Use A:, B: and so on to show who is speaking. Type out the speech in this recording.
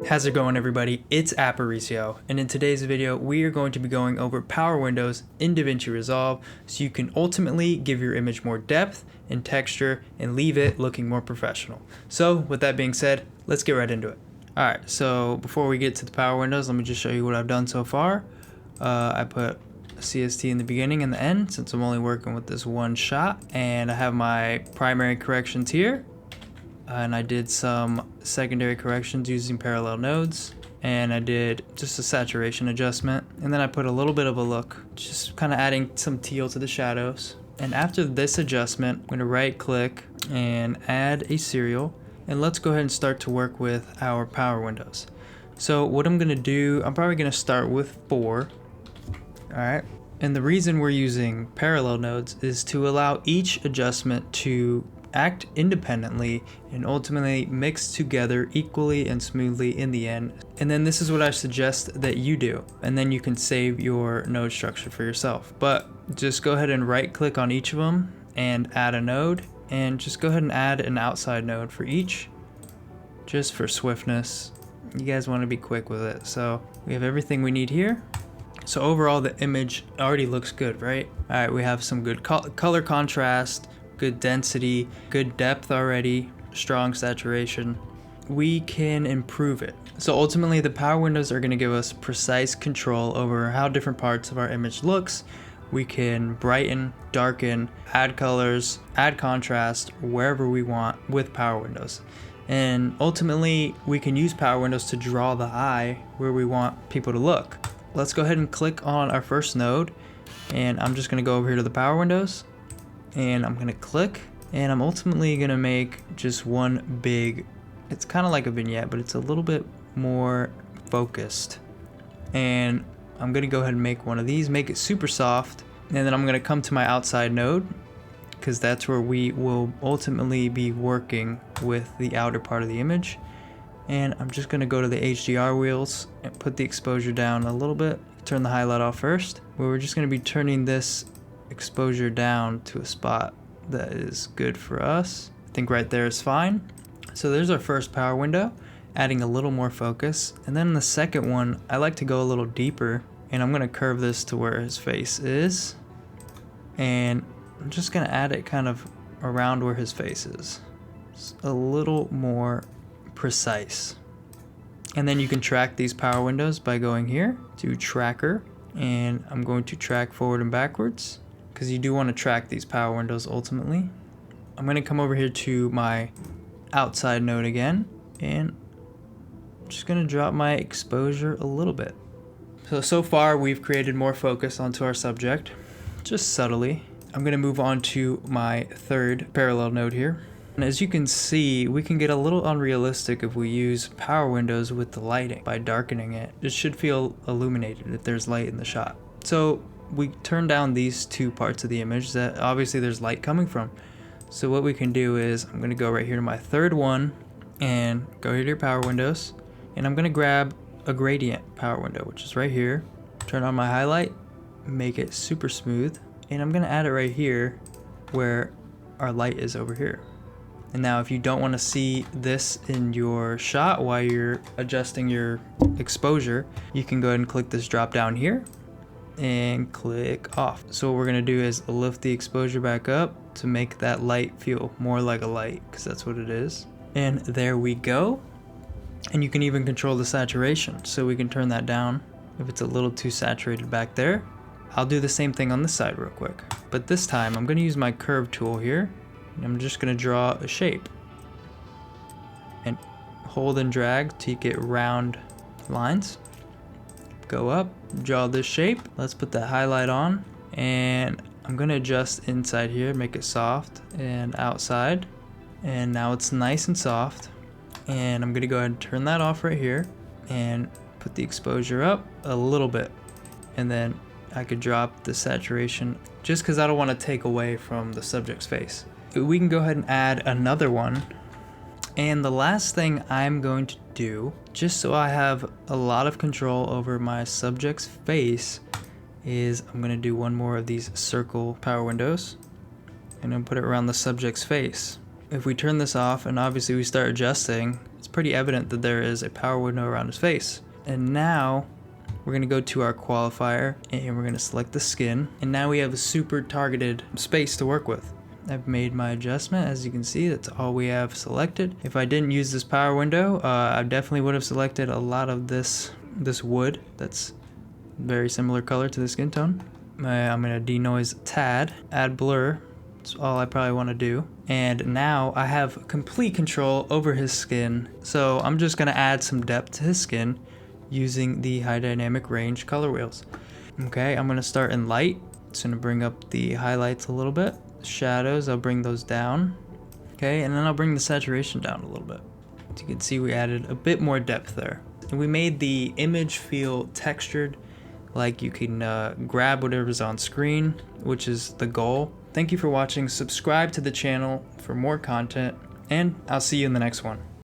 A: How's it going, everybody? It's Aparicio, and in today's video we are going to be going over power windows in Davinci Resolve so you can ultimately give your image more depth and texture and leave it looking more professional. So with that being said, let's get right into it. Alright, so before we get to the power windows, let me just show you what I've done so far. I put a CST in the beginning and the end since I'm only working with this one shot, and I have my primary corrections here. And I did some secondary corrections using parallel nodes, and I did just a saturation adjustment, and then I put a little bit of a look, just kind of adding some teal to the shadows. And after this adjustment, I'm going to right click and add a serial, and let's go ahead and start to work with our power windows. So what I'm going to do, I'm probably going to start with 4. Alright, and the reason we're using parallel nodes is to allow each adjustment to act independently and ultimately mix together equally and smoothly in the end. And then this is what I suggest that you do, and then you can save your node structure for yourself. But just go ahead and right click on each of them and add a node, and just go ahead and add an outside node for each, just for swiftness. You guys want to be quick with it. So we have everything we need here. So overall the image already looks good, right? All right, we have some good color contrast, good density, good depth already, strong saturation. We can improve it. So ultimately the power windows are going to give us precise control over how different parts of our image looks. We can brighten, darken, add colors, add contrast wherever we want with power windows. And ultimately we can use power windows to draw the eye where we want people to look. Let's go ahead and click on our first node, and I'm just going to go over here to the power windows, and I'm gonna click, and I'm ultimately gonna make just one big, it's kind of like a vignette, but it's a little bit more focused. And I'm gonna go ahead and make one of these, make it super soft, and then I'm gonna come to my outside node, because that's where we will ultimately be working with the outer part of the image. And I'm just gonna go to the HDR wheels and put the exposure down a little bit, turn the highlight off first, where we're just gonna be turning this exposure down to a spot that is good for us. I think right there is fine. So there's our first power window, adding a little more focus. And then the second one, I like to go a little deeper, and I'm gonna curve this to where his face is. And I'm just gonna add it kind of around where his face is. It's a little more precise. And then you can track these power windows by going here to tracker, and I'm going to track forward and backwards, because you do want to track these power windows ultimately. I'm going to come over here to my outside node again, and I'm just going to drop my exposure a little bit. So far we've created more focus onto our subject, just subtly. I'm going to move on to my third parallel node here. And as you can see, we can get a little unrealistic if we use power windows with the lighting. By darkening it, it should feel illuminated if there's light in the shot. So we turn down these two parts of the image that obviously there's light coming from. So what we can do is, I'm going to go right here to my third one and go here to your power windows, and I'm going to grab a gradient power window, which is right here. Turn on my highlight, make it super smooth, and I'm going to add it right here where our light is over here. And now if you don't want to see this in your shot while you're adjusting your exposure, you can go ahead and click this drop down here and click off. So what we're going to do is lift the exposure back up to make that light feel more like a light, because that's what it is. And there we go. And you can even control the saturation, so we can turn that down if it's a little too saturated back there. I'll do the same thing on this side real quick, but this time I'm going to use my curve tool here. I'm just going to draw a shape and hold and drag to get round lines. Go up, draw this shape. Let's put that highlight on, and I'm going to adjust inside here, make it soft, and outside. And now it's nice and soft. And I'm going to go ahead and turn that off right here and put the exposure up a little bit. And then I could drop the saturation just because I don't want to take away from the subject's face. We can go ahead and add another one. And the last thing I'm going to do, just so I have a lot of control over my subject's face, is I'm going to do one more of these circle power windows, and I'm going to put it around the subject's face. If we turn this off and obviously we start adjusting, it's pretty evident that there is a power window around his face. And now we're gonna go to our qualifier and we're gonna select the skin. And now we have a super targeted space to work with. I've made my adjustment. As you can see, that's all we have selected. If I didn't use this power window, I definitely would have selected a lot of this wood that's very similar color to the skin tone. I'm gonna denoise tad, add blur. That's all I probably want to do. And now I have complete control over his skin. So I'm just gonna add some depth to his skin using the high dynamic range color wheels. Okay, I'm gonna start in light. Just gonna bring up the highlights a little bit. Shadows, I'll bring those down. Okay, and then I'll bring the saturation down a little bit. As you can see, we added a bit more depth there. And we made the image feel textured, like you can grab whatever's on screen, which is the goal. Thank you for watching. Subscribe to the channel for more content, and I'll see you in the next one.